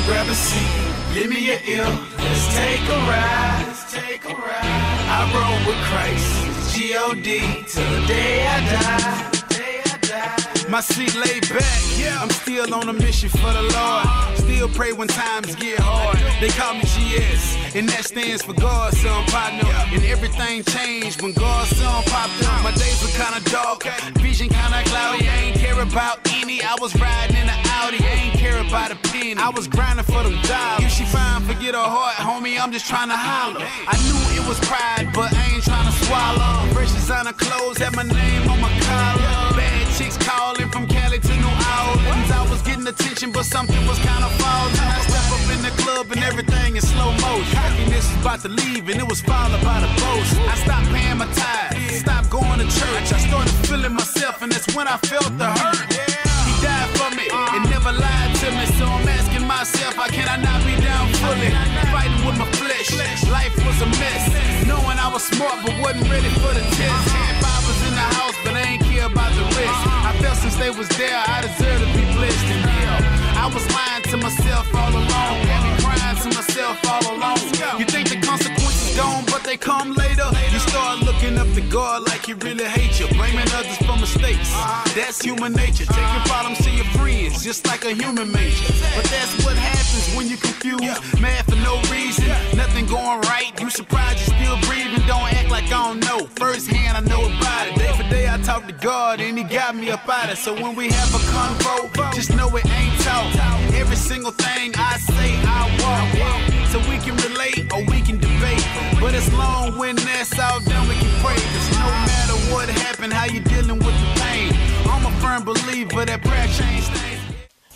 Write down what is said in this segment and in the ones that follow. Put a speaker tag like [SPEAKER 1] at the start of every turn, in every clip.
[SPEAKER 1] grab a seat, give me your ear, let's take a ride. I roll with Christ, G-O-D, till the day I die. My seat laid back, yeah, I'm still on a mission for the Lord. Still pray when times get hard. They call me GS, and that stands for God's Son partner. And everything changed when God's Son popped up. My days were kinda dark, vision kinda cloudy. I ain't care about any, I was riding in an Audi. I ain't care about a penny, I was grinding for them dollars. If she fine, forget her heart, homie, I'm just trying to holler. I knew it was pride, but I ain't trying to swallow. Fresh designer clothes, had my name on my collar. Bad chicks calling from Cali to New Orleans. I was getting attention, but something was kinda falling. I step up in the club and everything in slow motion. Happiness was about to leave and it was followed by the boast. I stopped paying my tithes, stopped going to church. I started feeling myself and that's when I felt the hurt. He died for me and never lied to me, so I'm asking myself, how can I not be down fully? Fighting with my flesh, life was a mess. Knowing I was smart but wasn't ready for the test. Had fathers in the house but I ain't care about the rest. I felt since they was there I deserve to be blessed. And yeah, I was lying to myself all along, had me crying to myself all along. You think the consequences gone but they come later. You start looking up to God like he really hates you, blaming others for mistakes. That's human nature, taking problems to your friends just like a human major. But that's what happens when you confused, mad for no reason, nothing going right. You surprised you're still breathing, don't act like I don't know. First hand I know about it, day for day I talk to God and he got me up out it. So when we have a convo, just know it ain't talk. Every single thing I say I walk, so we can relate or we can debate. But it's long when that's all done we can pray. Cause no matter what happened, how you dealing with the pain, I'm a firm believer that prayer changes things.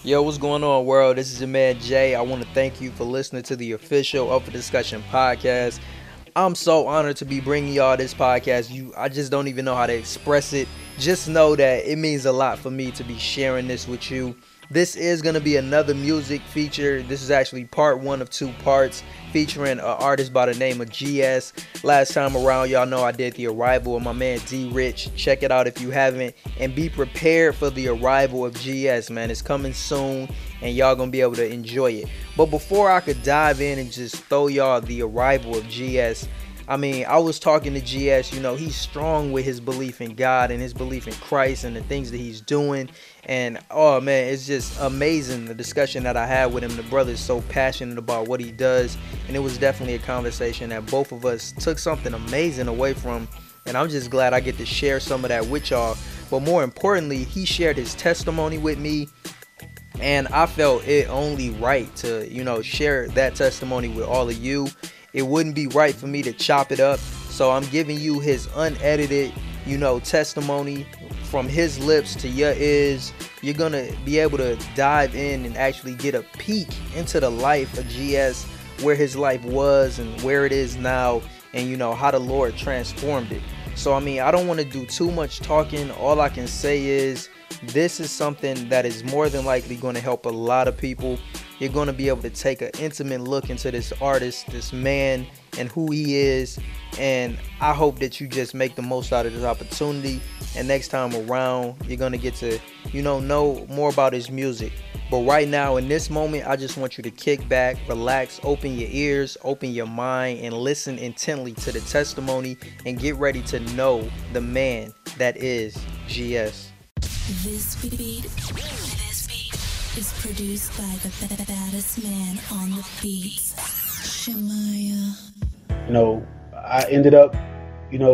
[SPEAKER 2] Yo, what's going on, world? This is your man Jay. I want to thank you for listening to the official Up for Discussion podcast. I'm so honored to be bringing y'all this podcast. I just don't even know how to express it. Just know that it means a lot for me to be sharing this with you. This is going to be another music feature. This is actually part 1 of 2 parts featuring an artist by the name of GS. Last time around, y'all know I did the arrival of my man D Rich. Check it out if you haven't. And be prepared for the arrival of GS, man. It's coming soon and y'all going to be able to enjoy it. But before I could dive in and just throw y'all the arrival of GS, I was talking to GS, he's strong with his belief in God and his belief in Christ and the things that he's doing. And, oh, man, it's just amazing, the discussion that I had with him. The brother is so passionate about what he does. And it was definitely a conversation that both of us took something amazing away from. And I'm just glad I get to share some of that with y'all. But more importantly, he shared his testimony with me. And I felt it only right to, share that testimony with all of you. It wouldn't be right for me to chop it up. So I'm giving you his unedited, testimony from his lips to your ears. You're going to be able to dive in and actually get a peek into the life of GS, where his life was and where it is now, and, how the Lord transformed it. So, I don't want to do too much talking. All I can say is this is something that is more than likely going to help a lot of people. You're going to be able to take an intimate look into this artist, this man, and who he is. And I hope that you just make the most out of this opportunity. And next time around, you're going to get to, know more about his music. But right now, in this moment, I just want you to kick back, relax, open your ears, open your mind, and listen intently to the testimony and get ready to know the man that is GS.
[SPEAKER 3] This beat is produced by the baddest man on the beats, Shemaya.
[SPEAKER 4] I ended up,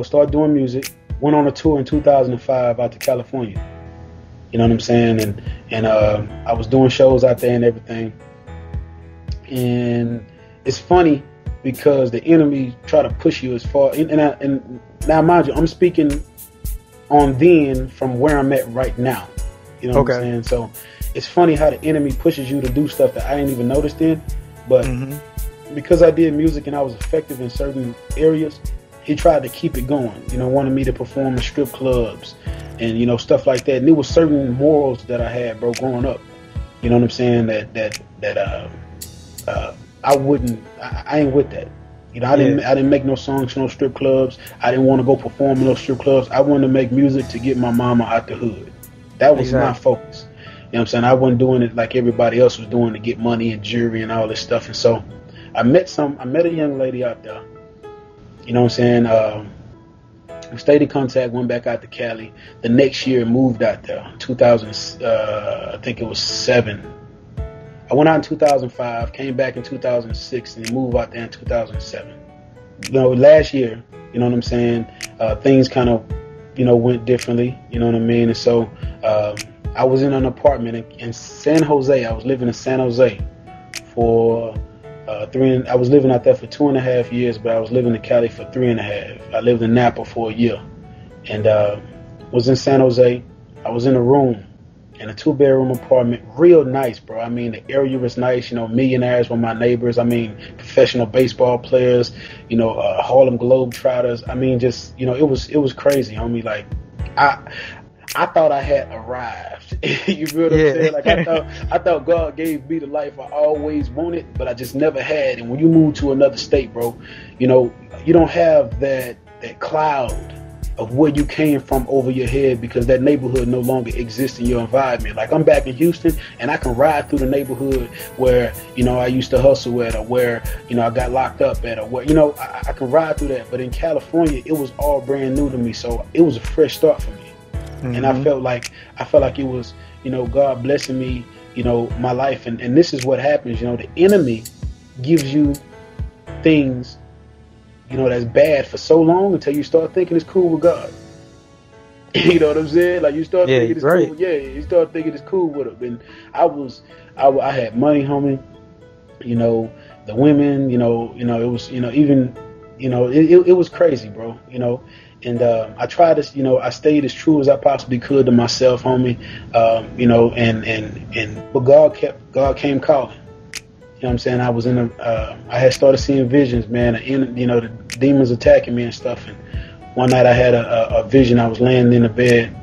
[SPEAKER 4] start doing music. Went on a tour in 2005 out to California. You know what I'm saying? And I was doing shows out there and everything. And it's funny because the enemy try to push you as far. And now, mind you, I'm speaking on then from where I'm at right now. You know what I'm saying? So it's funny how the enemy pushes you to do stuff that I didn't even notice then. But because I did music and I was effective in certain areas, he tried to keep it going. Wanted me to perform in strip clubs and, stuff like that. And there was certain morals that I had, bro, growing up. You know what I'm saying? That I ain't with that. I didn't make no songs for no strip clubs. I didn't want to go perform in those strip clubs. I wanted to make music to get my mama out the hood. That was my focus. what I'm saying? I wasn't doing it like everybody else was doing to get money and jewelry and all this stuff. And so I met a young lady out there. You know what I'm saying? We stayed in contact, went back out to Cali. The next year, moved out there. 2000, I think it was 7. I went out in 2005, came back in 2006, and moved out there in 2007. You know, last year, you know what I'm saying, things kind of, you know, went differently, you know what I mean? And so I was in an apartment in San Jose. I was living in San Jose for I was living out there for 2.5 years, but I was living in Cali for 3.5. I lived in Napa for a year, and was in San Jose. I was in a room, in a 2-bedroom apartment, real nice, bro. I mean, the area was nice. You know, millionaires were my neighbors. I mean, professional baseball players. You know, Harlem Globetrotters. I mean, just, you know, it was crazy, homie. Like, I thought I had arrived. You feel what I'm saying? Like, I thought God gave me the life I always wanted, but I just never had. And when you move to another state, bro, you know, you don't have that cloud of where you came from over your head, because that neighborhood no longer exists in your environment. Like, I'm back in Houston, and I can ride through the neighborhood where, you know, I used to hustle at, or where, you know, I got locked up at, or where, you know, I can ride through that. But in California, it was all brand new to me, so it was a fresh start for me. Mm-hmm. And I felt like it was, you know, God blessing me, you know, my life. And this is what happens, you know, the enemy gives you things, you know, that's bad for so long until you start thinking it's cool with God. You know what I'm saying? Like, you start thinking it's cool. Yeah, you start thinking it's cool with him. And I had money, homie. You know, the women, you know, it was, you know, even, you know, it was crazy, bro. You know. And I tried to, you know, I stayed as true as I possibly could to myself, homie. You know, but God came calling. You know what I'm saying? I was I had started seeing visions, man. You know, the demons attacking me and stuff. And one night I had a vision. I was laying in the bed,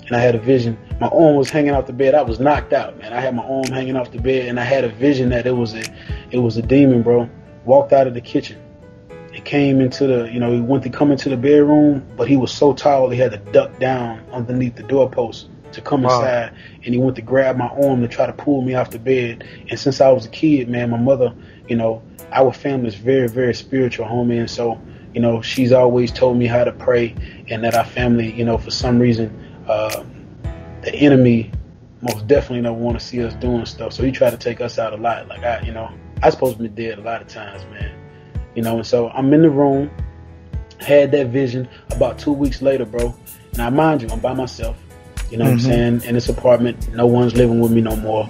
[SPEAKER 4] and I had a vision. My arm was hanging off the bed. I was knocked out, man. I had my arm hanging off the bed, and I had a vision that it was a demon, bro. Walked out of the kitchen. He came into the, you know, he went to come into the bedroom, but he was so tall he had to duck down underneath the doorpost to come inside. And he went to grab my arm to try to pull me off the bed. And since I was a kid, man, my mother, you know, our family is very, very spiritual, homie. And so, you know, she's always told me how to pray, and that our family, you know, for some reason, the enemy most definitely don't want to see us doing stuff. So he tried to take us out a lot. Like, I supposed to be dead a lot of times, man. You know, and so I'm in the room, had that vision. About 2 weeks later, bro. Now, mind you, I'm by myself. You know what I'm saying? In this apartment, no one's living with me no more.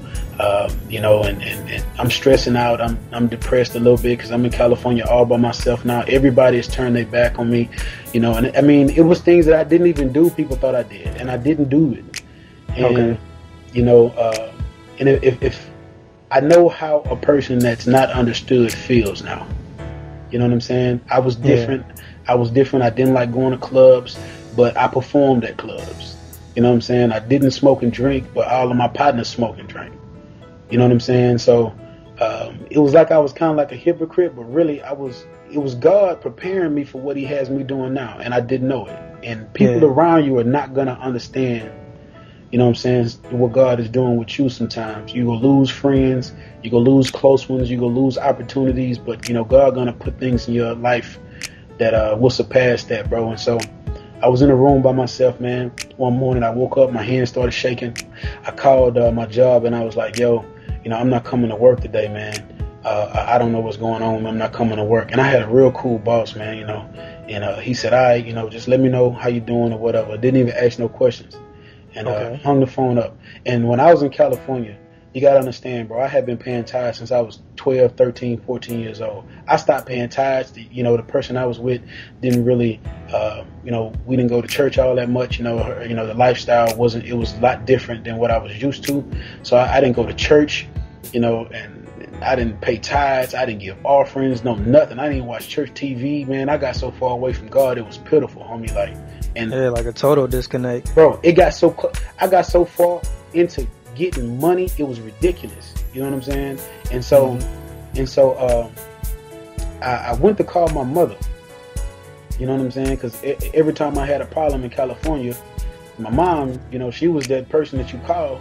[SPEAKER 4] You know, and I'm stressing out. I'm depressed a little bit because I'm in California all by myself now. Everybody has turned their back on me. You know, and I mean, it was things that I didn't even do. People thought I did, and I didn't do it. And, you know, and if I know how a person that's not understood feels now. You know what I'm saying? I was different. Yeah. I was different. I didn't like going to clubs, but I performed at clubs. You know what I'm saying? I didn't smoke and drink, but all of my partners smoked and drank. You know what I'm saying? So it was like I was kind of like a hypocrite, but really it was God preparing me for what he has me doing now, and I didn't know it. And people around you are not going to understand, you know what I'm saying, what God is doing with you sometimes. You're going to lose friends. You're going to lose close ones. You're going to lose opportunities. But, you know, God going to put things in your life that will surpass that, bro. And so I was in a room by myself, man. One morning I woke up. My hands started shaking. I called my job, and I was like, yo, you know, I'm not coming to work today, man. I don't know what's going on. I'm not coming to work. And I had a real cool boss, man, you know. And he said, all right, you know, just let me know how you doing or whatever. Didn't even ask no questions. And hung the phone up. And when I was in California, you got to understand, bro, I had been paying tithes since I was 12, 13, 14 years old. I stopped paying tithes. You know, the person I was with didn't really, you know, we didn't go to church all that much. You know, the lifestyle it was a lot different than what I was used to. So I didn't go to church, you know, and I didn't pay tithes. I didn't give offerings, no nothing. I didn't watch church TV, man. I got so far away from God, it was pitiful, homie. Like, and
[SPEAKER 2] yeah, like a total disconnect,
[SPEAKER 4] bro. It got so I got so far into getting money, it was ridiculous. You know what I'm saying? And so, I went to call my mother. You know what I'm saying? Because every time I had a problem in California, my mom, you know, she was that person that you call.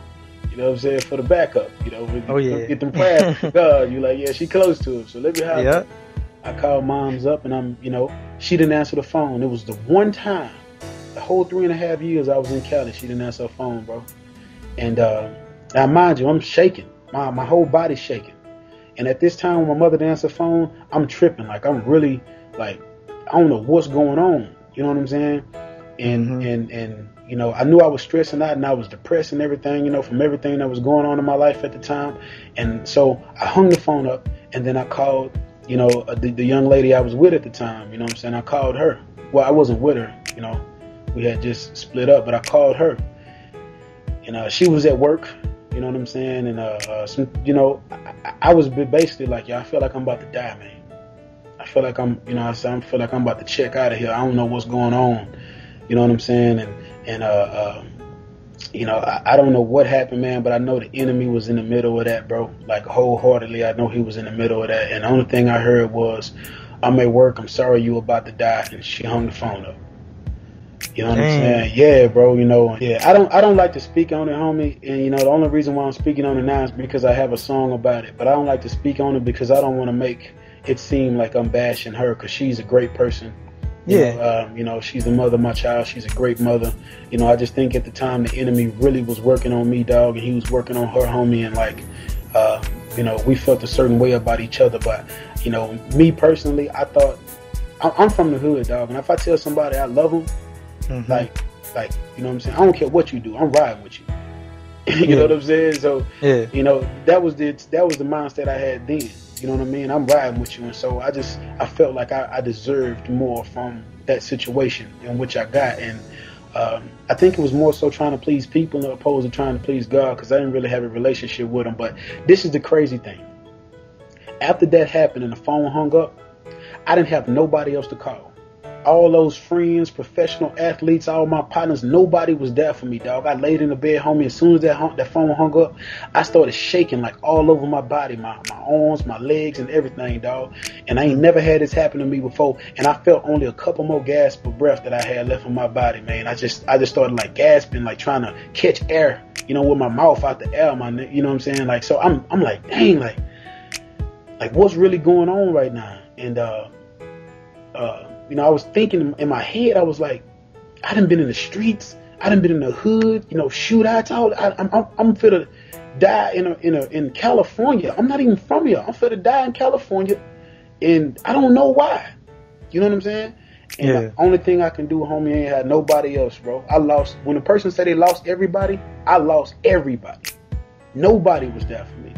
[SPEAKER 4] You know what I'm saying? For the backup, you know, get them prayers for God. You like, yeah, she close to him, so let me have her. I called moms up, and she didn't answer the phone. It was the one time, the whole 3.5 years I was in Cali, she didn't answer her phone, bro. And now, mind you, I'm shaking. My whole body's shaking. And at this time, when my mother didn't answer the phone, I'm tripping. Like, I'm really, like, I don't know what's going on. You know what I'm saying? And you know, I knew I was stressing out and I was depressed and everything, you know, from everything that was going on in my life at the time. And so I hung the phone up, and then I called, you know, the young lady I was with at the time. You know what I'm saying? I called her. Well, I wasn't with her, you know. We had just split up, but I called her. And she was at work, you know what I'm saying? And, you know, I was basically like, I feel like I'm about to die, man. I feel like I feel like I'm about to check out of here. I don't know what's going on. You know what I'm saying? And you know, I don't know what happened, man, but I know the enemy was in the middle of that, bro. Like, wholeheartedly, I know he was in the middle of that. And the only thing I heard was, I'm at work, I'm sorry you about to die. And she hung the phone up. You know what I'm saying? Yeah, bro, you know. Yeah, I don't like to speak on it, homie. And, you know, the only reason why I'm speaking on it now is because I have a song about it. But I don't like to speak on it because I don't want to make it seem like I'm bashing her, because she's a great person. You know, she's the mother of my child. She's a great mother. You know, I just think at the time the enemy really was working on me, dog, and he was working on her, homie. And like, you know, we felt a certain way about each other. But, you know, me personally, I thought, I'm from the hood, dog. And if I tell somebody I love them, like, you know what I'm saying? I don't care what you do. I'm riding with you. You know what I'm saying? So, you know, that was the mindset I had then. You know what I mean? I'm riding with you. And so I felt like I deserved more from that situation in which I got. And I think it was more so trying to please people as opposed to trying to please God, because I didn't really have a relationship with him. But this is the crazy thing. After that happened and the phone hung up, I didn't have nobody else to call. All those friends, professional athletes, all my partners, nobody was there for me, dog. I laid in the bed, homie. As soon as that phone hung up, I started shaking like all over my body, my arms, my legs, and everything, dog. And I ain't never had this happen to me before. And I felt only a couple more gasps of breath that I had left in my body, man. I just started like gasping, like trying to catch air, you know, with my mouth out the air, you know what I'm saying? Like, so I'm like, dang, like what's really going on right now? And you know, I was thinking in my head, I was like, I done been in the streets, I done been in the hood, you know, shootouts. I'm finna die in California. I'm not even from here. I'm finna die in California, and I don't know why. You know what I'm saying? And the only thing I can do, homie, ain't had nobody else, bro. I lost. When a person said they lost everybody, I lost everybody. Nobody was there for me.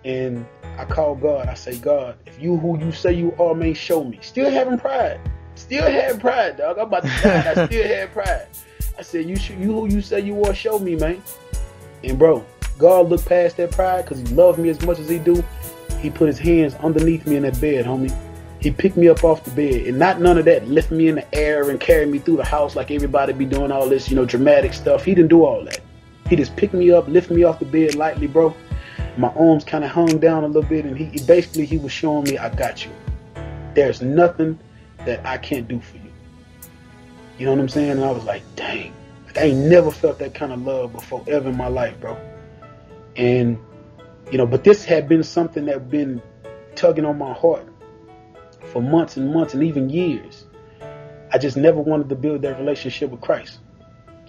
[SPEAKER 4] And I call God. I say, God, if you who you say you are, man, show me. Still having pride. Still had pride, dog. I'm about to die. I still had pride. I said, you who you say you are, show me, man. And bro, God looked past that pride because he loved me as much as he do. He put his hands underneath me in that bed, homie. He picked me up off the bed, and not none of that lift me in the air and carry me through the house like everybody be doing all this, you know, dramatic stuff. He didn't do all that. He just picked me up, lift me off the bed lightly, bro. My arms kind of hung down a little bit, and he was showing me, I got you. There's nothing that I can't do for you. You know what I'm saying? And I was like, dang, like I ain't never felt that kind of love before ever in my life, bro. And, you know, but this had been something that had been tugging on my heart for months and months and even years. I just never wanted to build that relationship with Christ.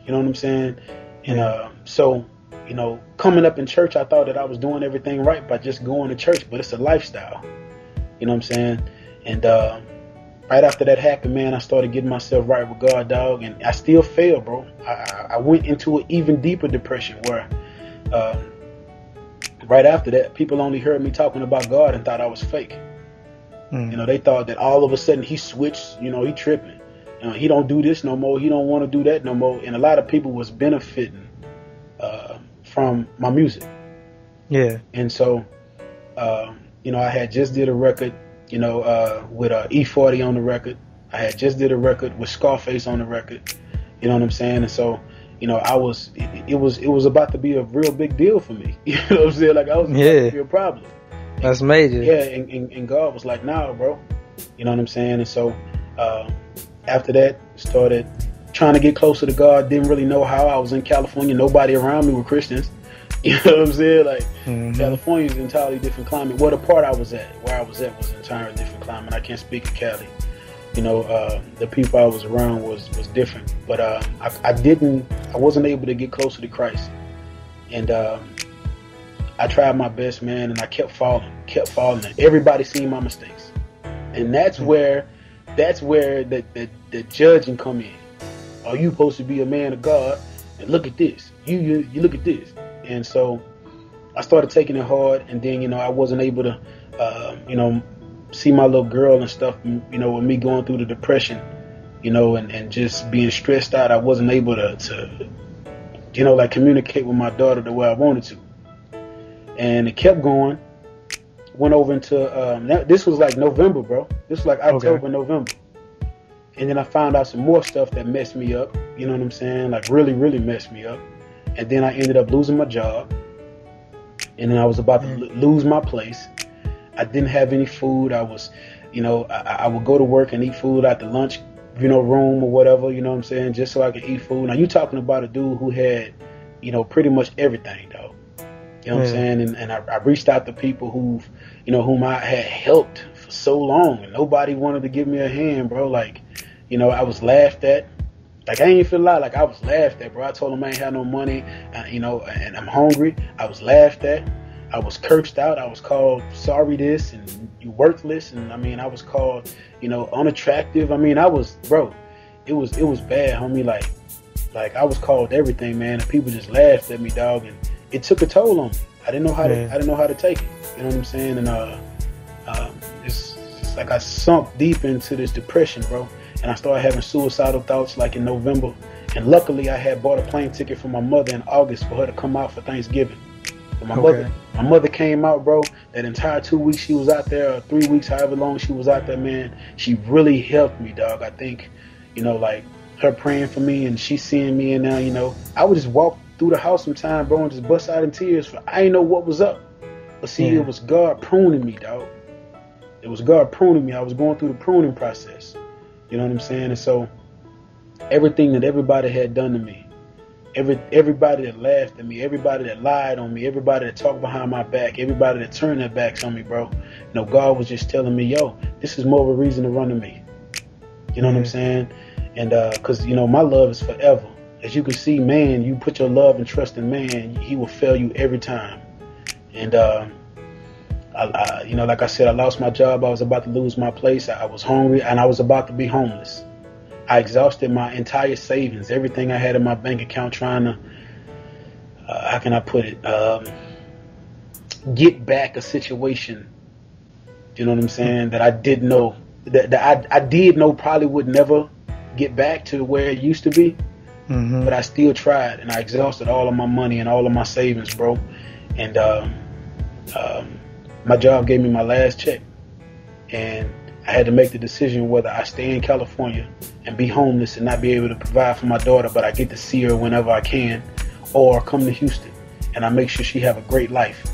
[SPEAKER 4] You know what I'm saying? And so, you know, coming up in church, I thought that I was doing everything right by just going to church, but it's a lifestyle. You know what I'm saying? And right after that happened, man, I started getting myself right with God, dog, and I still failed, bro. I went into an even deeper depression where right after that, people only heard me talking about God and thought I was fake. You know, they thought that all of a sudden he switched, you know, he tripping. You know, he don't do this no more. He don't want to do that no more. And a lot of people was benefiting from my music. Yeah. And so, you know, I had just did a record, you know, with E40 on the record. I had just did a record with Scarface on the record. You know what I'm saying? And so, you know, it was about to be a real big deal for me. You know what I'm saying? Like I was about to be a problem.
[SPEAKER 2] That's major.
[SPEAKER 4] Yeah, and God was like, nah, bro. You know what I'm saying? And so after that, started trying to get closer to God. Didn't really know how. I was in California. Nobody around me were Christians. You know what I'm saying? Like, California is an entirely different climate. Well, the part I was at, where I was at, was an entirely different climate. I can't speak of Cali. You know, the people I was around was different. But I wasn't able to get closer to Christ. And I tried my best, man, and I kept falling. And everybody seen my mistakes. And that's where the judging come in. Are you supposed to be a man of God? And look at this. You look at this. And so I started taking it hard, and then, you know, I wasn't able to, you know, see my little girl and stuff, you know, with me going through the depression, you know, and just being stressed out. I wasn't able to, you know, like communicate with my daughter the way I wanted to. And it kept going. Went over into, this was like November, bro. This was like October, November. And then I found out some more stuff that messed me up. You know what I'm saying? Like really, really messed me up. And then I ended up losing my job. And then I was about to lose my place. I didn't have any food. I was, you know, I would go to work and eat food at the lunch, you know, room or whatever, you know what I'm saying, just so I could eat food. Now, you talking about a dude who had, you know, pretty much everything, though. You know what I'm saying? And I reached out to people whom I had helped for so long, and nobody wanted to give me a hand, bro. Like, you know, I was laughed at. Like, I ain't feel like I was laughed at, bro. I told them I ain't had no money, you know, and I'm hungry. I was laughed at. I was cursed out. I was called sorry this and you worthless. And I mean, I was called, you know, unattractive. I mean, it was bad, homie. Like I was called everything, man. And people just laughed at me, dog. And it took a toll on me. I didn't know how to take it. You know what I'm saying? And it's like I sunk deep into this depression, bro. And I started having suicidal thoughts like in November. And luckily I had bought a plane ticket for my mother in August for her to come out for Thanksgiving. But my mother came out, bro. That entire 2 weeks she was out there, or 3 weeks, however long she was out there, man, she really helped me, dog. I think, you know, like her praying for me and she seeing me, and now, you know, I would just walk through the house sometime, bro, and just bust out in tears. For I didn't know what was up. But see, it was God pruning me, dog. It was God pruning me. I was going through the pruning process. You know what I'm saying? And so everything that everybody had done to me, everybody that laughed at me, everybody that lied on me, everybody that talked behind my back, everybody that turned their backs on me, bro, you know, God was just telling me, yo, this is more of a reason to run to me. You know what I'm saying? And because, you know, my love is forever. As you can see, man, you put your love and trust in man, he will fail you every time. And I, you know, like I said, I lost my job. I was about to lose my place. I was hungry, and I was about to be homeless. I exhausted my entire savings, everything I had in my bank account, trying to, how can I put it, get back a situation, you know what I'm saying, that I didn't know, that I did know probably would never get back to where it used to be. But I still tried, and I exhausted all of my money and all of my savings, bro. And my job gave me my last check, and I had to make the decision whether I stay in California and be homeless and not be able to provide for my daughter, but I get to see her whenever I can, or come to Houston and I make sure she have a great life,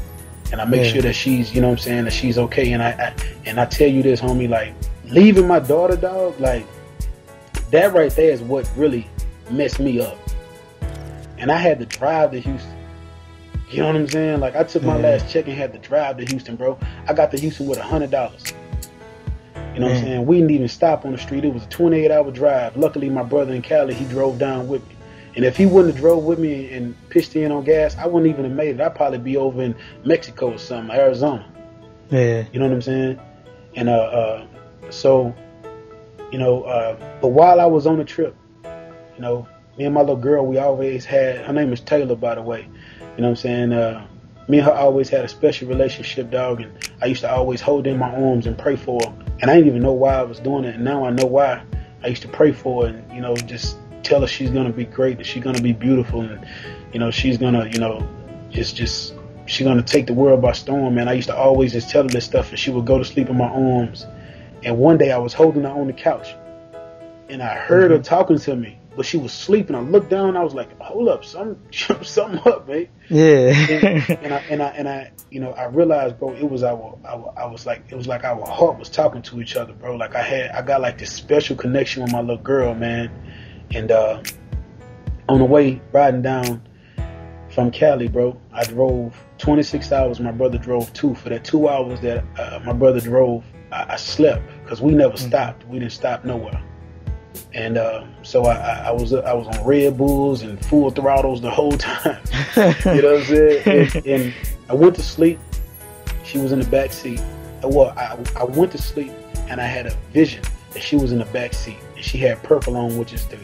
[SPEAKER 4] and I make sure that she's, you know what I'm saying, that she's okay. And I tell you this, homie, like leaving my daughter, dog, like that right there is what really messed me up. And I had to drive to Houston. You know what I'm saying? Like, I took my last check and had to drive to Houston, bro. I got to Houston with $100. You know what I'm saying? We didn't even stop on the street. It was a 28-hour drive. Luckily, my brother in Cali, he drove down with me. And if he wouldn't have drove with me and pitched in on gas, I wouldn't even have made it. I'd probably be over in Mexico or something, Arizona. Yeah. You know what I'm saying? And so, you know, but while I was on the trip, you know, me and my little girl, we always had, her name is Taylor, by the way. You know what I'm saying? Me and her always had a special relationship, dog. And I used to always hold her in my arms and pray for her. And I didn't even know why I was doing it. And now I know why. I used to pray for her and, you know, just tell her she's going to be great, that she's going to be beautiful. And, you know, she's going to, you know, she's going to take the world by storm, man. I used to always just tell her this stuff, and she would go to sleep in my arms. And one day I was holding her on the couch, and I heard her talking to me. But she was sleeping. I looked down. I was like, "Hold up, something up, mate." Yeah. and I, you know, I realized, bro, it was like our heart was talking to each other, bro. Like I got like this special connection with my little girl, man. And on the way riding down from Cali, bro. I drove 26 hours. My brother drove 2. For that 2 hours that my brother drove, I slept because we never stopped. We didn't stop nowhere. And so I was on Red Bulls and full throttles the whole time. You know what I'm saying? And I went to sleep. She was in the back seat. Well, I went to sleep and I had a vision that she was in the back seat and she had purple on, which is the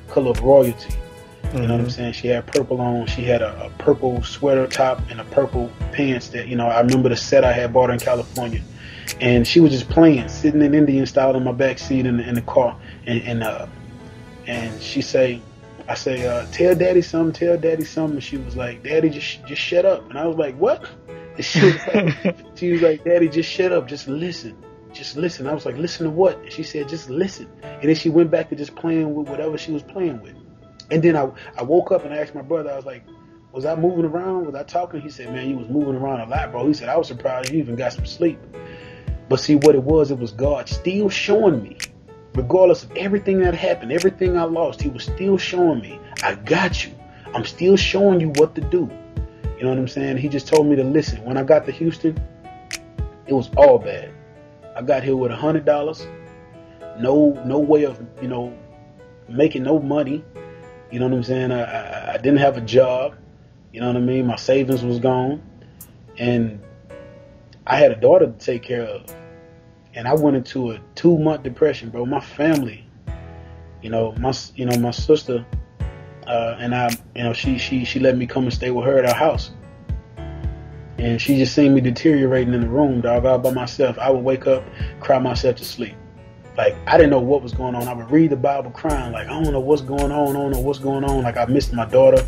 [SPEAKER 4] color of royalty. You know what I'm saying? She had purple on. She had a purple sweater top and a purple pants that, I remember the set I had bought her in California. And she was just playing, sitting in Indian style in my back seat in the car. And she say, I say, tell daddy something. And she was like, daddy, just shut up. And I was like, what? And she was like, daddy, just shut up. Just listen. I was like, listen to what? And she said, just listen. And then she went back to just playing with whatever she was playing with. And then I woke up and I asked my brother, I was like, was I moving around? Was I talking? He said, man, you was moving around a lot, bro. He said, I was surprised you even got some sleep. But see what it was God still showing me, regardless of everything that happened, everything I lost, he was still showing me, I got you. I'm still showing you what to do. You know what I'm saying? He just told me to listen. When I got to Houston, it was all bad. I got here with $100, no way of, making no money. You know what I'm saying? I didn't have a job. You know what I mean? My savings was gone. And I had a daughter to take care of. And I went into a 2-month depression, bro. My family, my sister, and I, she let me come and stay with her at our house. And she just seen me deteriorating in the room, dog, all by myself. I would wake up, cry myself to sleep. Like, I didn't know what was going on. I would read the Bible crying, like, I don't know what's going on. Like, I missed my daughter.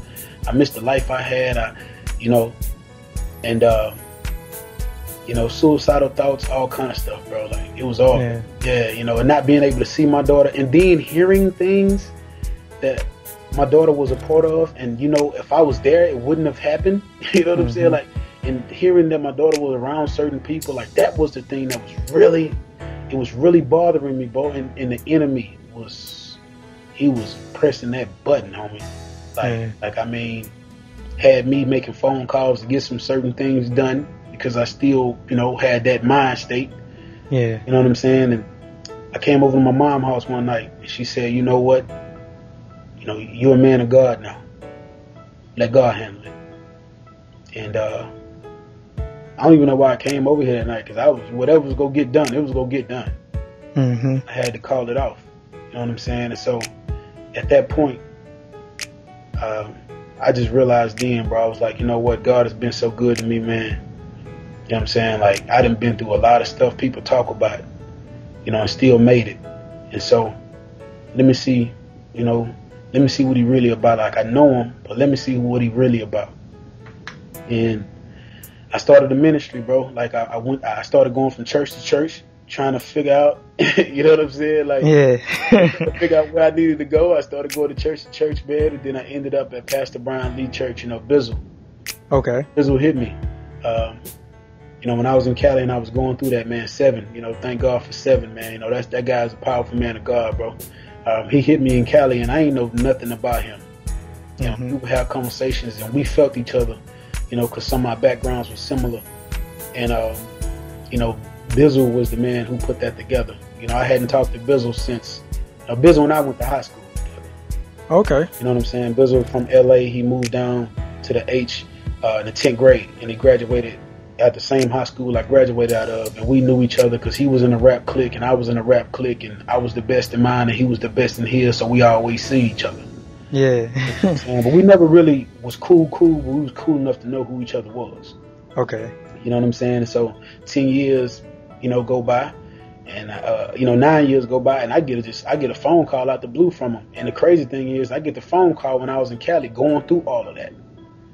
[SPEAKER 4] I missed the life I had, suicidal thoughts, all kind of stuff, bro. Like, it was all, and not being able to see my daughter and then hearing things that my daughter was a part of. And, if I was there, it wouldn't have happened. You know what I'm saying? Like, and hearing that my daughter was around certain people, like, that was the thing that was really bothering me, bro. And the enemy he was pressing that button on me. Had me making phone calls to get some certain things done because I still, had that mind state. Yeah. You know what I'm saying? And I came over to my mom's house one night and she said, you know what? You're a man of God now. Let God handle it. And, I don't even know why I came over here that night because whatever was going to get done, it was going to get done. I had to call it off. You know what I'm saying? And so at that point, I just realized then, bro, I was like, you know what? God has been so good to me, man. You know what I'm saying? Like, I done been through a lot of stuff people talk about, and still made it. And so let me see what he really about. Like, I know him, but let me see what he really about. And I started a ministry, bro. Like, I started going from church to church, trying to figure out, you know what I'm saying? Like, to figure out where I needed to go. I started going to church, man, and then I ended up at Pastor Brian Lee Church, Bizzle. Okay. Bizzle hit me. When I was in Cali and I was going through that, man, 7, thank God for 7, man. That guy's a powerful man of God, bro. He hit me in Cali and I ain't know nothing about him. We would have conversations and we felt each other. Because some of my backgrounds were similar. And, Bizzle was the man who put that together. I hadn't talked to Bizzle since, Bizzle and I went to high school together. Okay. You know what I'm saying? Bizzle from LA, he moved down to the H in the 10th grade. And he graduated at the same high school I graduated out of. And we knew each other because he was in a rap clique and I was in a rap clique. And I was the best in mine and he was the best in his. So we always see each other. Yeah. But we never really was cool, but we was cool enough to know who each other was. Okay. You know what I'm saying? So 10 years, go by and, 9 years go by and I get a phone call out the blue from him. And the crazy thing is I get the phone call when I was in Cali going through all of that.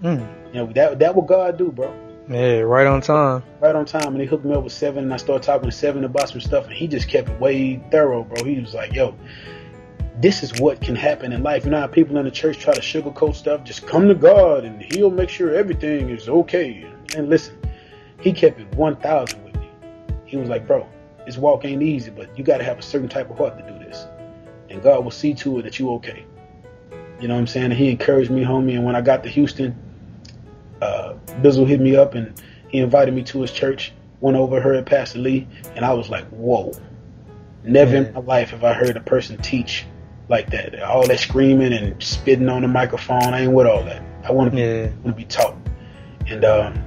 [SPEAKER 4] That what God do, bro. Yeah, right on time. Right on time. And he hooked me up with 7 and I started talking to 7 about some stuff and he just kept it way thorough, bro. He was like, yo, this is what can happen in life. You know how people in the church try to sugarcoat stuff? Just come to God and he'll make sure everything is okay. And listen, he kept it 1,000 with me. He was like, bro, this walk ain't easy, but you got to have a certain type of heart to do this. And God will see to it that you okay. You know what I'm saying? And he encouraged me, homie. And when I got to Houston, Bizzle hit me up and he invited me to his church. Went over, heard Pastor Lee, and I was like, whoa. Never in my life have I heard a person teach like that. All that screaming and spitting on the microphone, I ain't with all that. I want to be taught. And,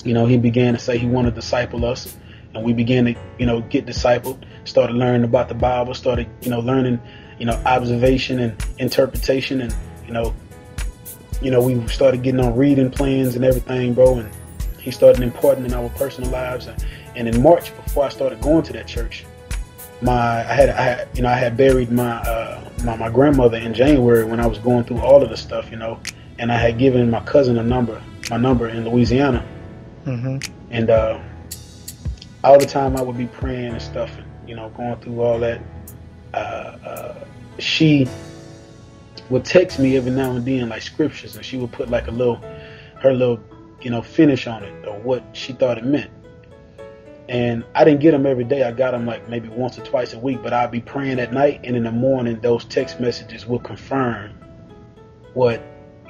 [SPEAKER 4] you know, he began to say he wanted to disciple us. And we began to, you know, get discipled, started learning about the Bible, started, you know, learning, you know, observation and interpretation. And, you know, we started getting on reading plans and everything, bro. And he started imparting in our personal lives. And in March, before I started going to that church, I had buried my grandmother in January when I was going through all of the stuff, you know, and I had given my cousin my number in Louisiana. And all the time I would be praying and stuff, and, you know, going through all that. She would text me every now and then, like scriptures, and she would put like her little, you know, finish on it or what she thought it meant. And I didn't get them every day. I got them like maybe once or twice a week, but I'd be praying at night, and in the morning, those text messages would confirm what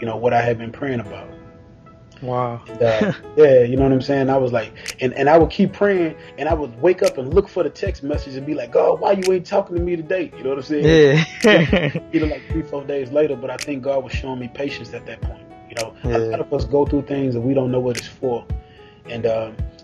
[SPEAKER 4] I had been praying about.
[SPEAKER 2] Wow.
[SPEAKER 4] And, yeah, you know what I'm saying? I was like, and I would keep praying, and I would wake up and look for the text message and be like, God, why you ain't talking to me today? You know what I'm saying?
[SPEAKER 2] Yeah.
[SPEAKER 4] Either like 3-4 days later, but I think God was showing me patience at that point. You know, a lot of us go through things and we don't know what it's for. And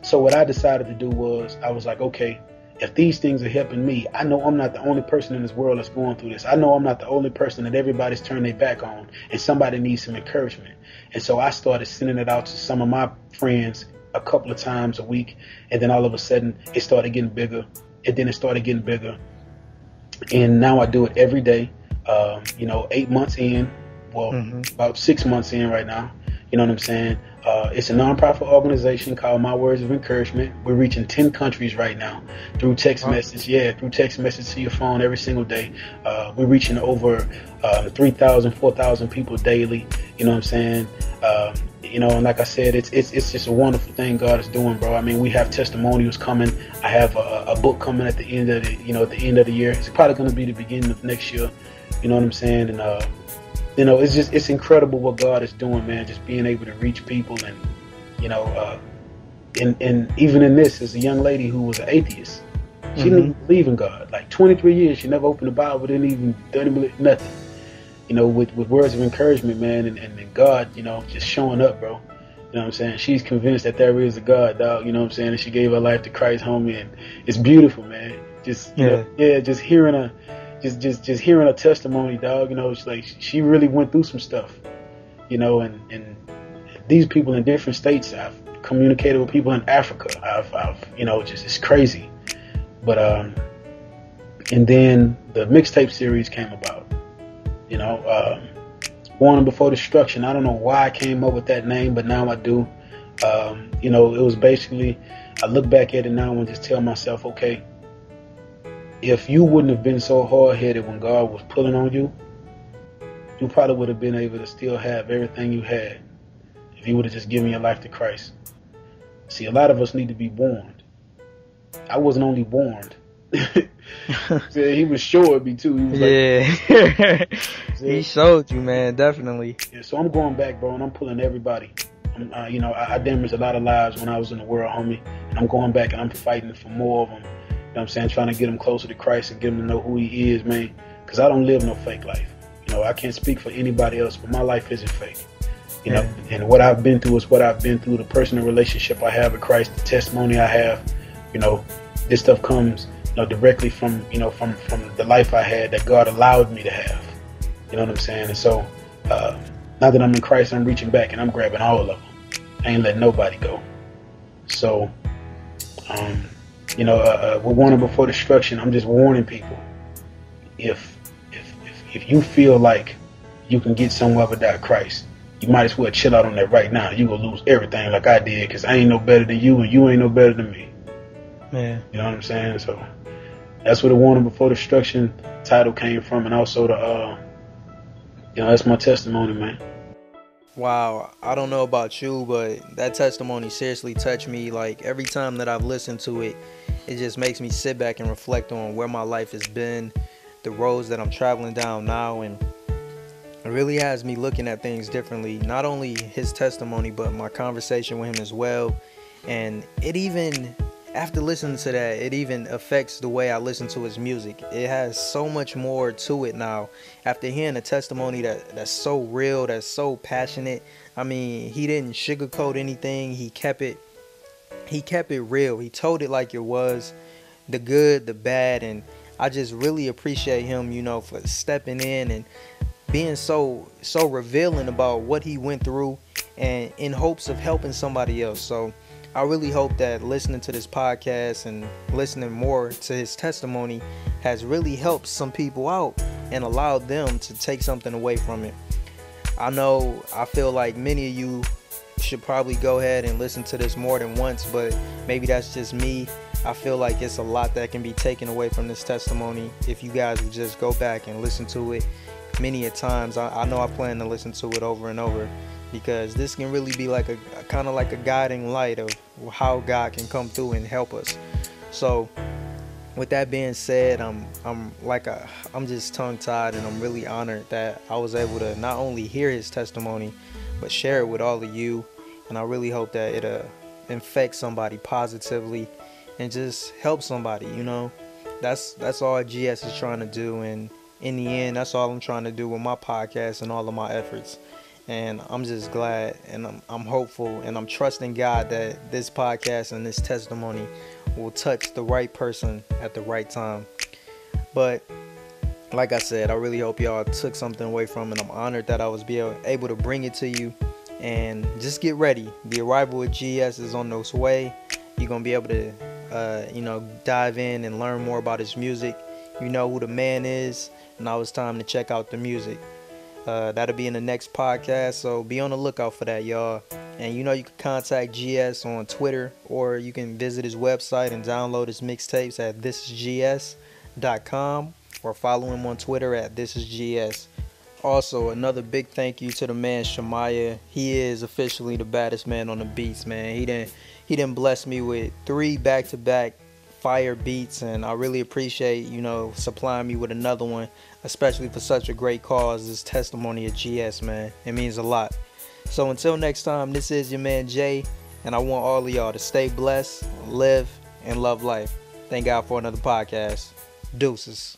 [SPEAKER 4] so what I decided to do was, I was like, okay, if these things are helping me, I know I'm not the only person in this world that's going through this. I know I'm not the only person that everybody's turned their back on, and somebody needs some encouragement. And so I started sending it out to some of my friends a couple of times a week. And then all of a sudden it started getting bigger. And then it started getting bigger. And now I do it every day. 8 months in, about 6 months in right now. You know what I'm saying? It's a nonprofit organization called My Words of Encouragement. We're reaching 10 countries right now through text message. Yeah, through text message to your phone every single day. We're reaching over 3,000, 4,000 people daily. You know what I'm saying? And like I said, it's just a wonderful thing God is doing, bro. I mean, we have testimonials coming. I have a book coming at the end of the year. It's probably going to be the beginning of next year. You know what I'm saying? And it's incredible what God is doing, man. Just being able to reach people, and and even in this, there's a young lady who was an atheist. She didn't even believe in God. Like 23 years, she never opened the Bible, didn't even nothing. With words of encouragement, man, and God, just showing up, bro. You know what I'm saying? She's convinced that there is a God, dog. You know what I'm saying? And she gave her life to Christ, homie, and it's beautiful, man. Just hearing her. Just hearing a testimony, dog, it's like she really went through some stuff, and these people in different states, I've communicated with people in Africa. I've it's crazy. But, and then the mixtape series came about, Born Before Destruction. I don't know why I came up with that name, but now I do. It was basically, I look back at it now and just tell myself, okay, if you wouldn't have been so hard-headed when God was pulling on you, you probably would have been able to still have everything you had if you would have just given your life to Christ. See, a lot of us need to be warned. I wasn't only warned. He was showing me too. He was like,
[SPEAKER 2] he showed you, man, definitely.
[SPEAKER 4] Yeah, so I'm going back, bro, and I'm pulling everybody. I damaged a lot of lives when I was in the world, homie, and I'm going back and I'm fighting for more of them. You know what I'm saying? Trying to get him closer to Christ and get him to know who he is, man. Because I don't live no fake life. I can't speak for anybody else, but my life isn't fake. And what I've been through is what I've been through. The personal relationship I have with Christ, the testimony I have, this stuff comes, directly from the life I had that God allowed me to have. You know what I'm saying? And so, now that I'm in Christ, I'm reaching back and I'm grabbing all of them. I ain't letting nobody go. So, we're warning before destruction. I'm just warning people. If you feel like you can get somewhere without Christ, you might as well chill out on that right now. You gonna lose everything like I did, because I ain't no better than you and you ain't no better than me.
[SPEAKER 2] Man.
[SPEAKER 4] You know what I'm saying? So that's where the warning before destruction title came from, and also that's my testimony, man.
[SPEAKER 2] Wow, I don't know about you, but that testimony seriously touched me. Like, every time that I've listened to it, it just makes me sit back and reflect on where my life has been, the roads that I'm traveling down now, and It really has me looking at things differently. Not only his testimony, but my conversation with him as well. And it even, after listening to that, it even affects the way I listen to his music. It has so much more to it now. After hearing a testimony that's so real, that's so passionate. I mean, he didn't sugarcoat anything. He kept it real. He told it like it was, the good, the bad. And I just really appreciate him, for stepping in and being so revealing about what he went through, and in hopes of helping somebody else. So I really hope that listening to this podcast and listening more to his testimony has really helped some people out and allowed them to take something away from it. I feel like many of you should probably go ahead and listen to this more than once, but maybe that's just me. I feel like it's a lot that can be taken away from this testimony if you guys would just go back and listen to it many a times. I know I plan to listen to it over and over, because this can really be like a kind of like a guiding light of how God can come through and help us. So with that being said, I'm just tongue-tied, and I'm really honored that I was able to not only hear his testimony but share it with all of you. And I really hope that it infects somebody positively and just help somebody. That's all GS is trying to do, and in the end, that's all I'm trying to do with my podcast and all of my efforts. And I'm just glad, and I'm hopeful, and I'm trusting God that this podcast and this testimony will touch the right person at the right time. But like I said, I really hope y'all took something away from it. I'm honored that I was able to bring it to you. And just get ready. The arrival of GS is on its way. You're going to be able to, dive in and learn more about his music. You know who the man is. Now it's time to check out the music. That'll be in the next podcast, so be on the lookout for that, y'all. And you can contact GS on Twitter, or you can visit his website and download his mixtapes at thisisgs.com, or follow him on Twitter at thisisgs. Also, another big thank you to the man Shemaiah. He is officially the baddest man on the beats, man. He done blessed me with 3 back-to-back fire beats, and I really appreciate supplying me with another one, especially for such a great cause. This testimony of GS, man, it means a lot. So until next time, this is your man Jay, and I want all of y'all to stay blessed, live, and love life. Thank God for another podcast. Deuces.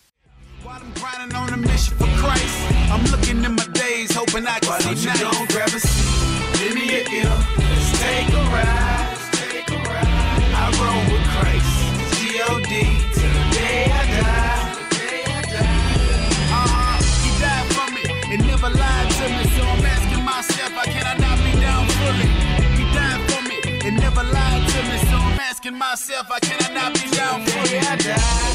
[SPEAKER 1] While I'm grinding on a mission for Christ, I'm looking in my days, hoping I can see night. Why don't you grab a seat, give me your ear, let's take a ride. I roll with Christ, G.O.D. till the day I die. He died for me and never lied to me, so I'm asking myself, how can I not be down fully? He died for me and never lied to me, so I'm asking myself, how can I not be down fully? I die.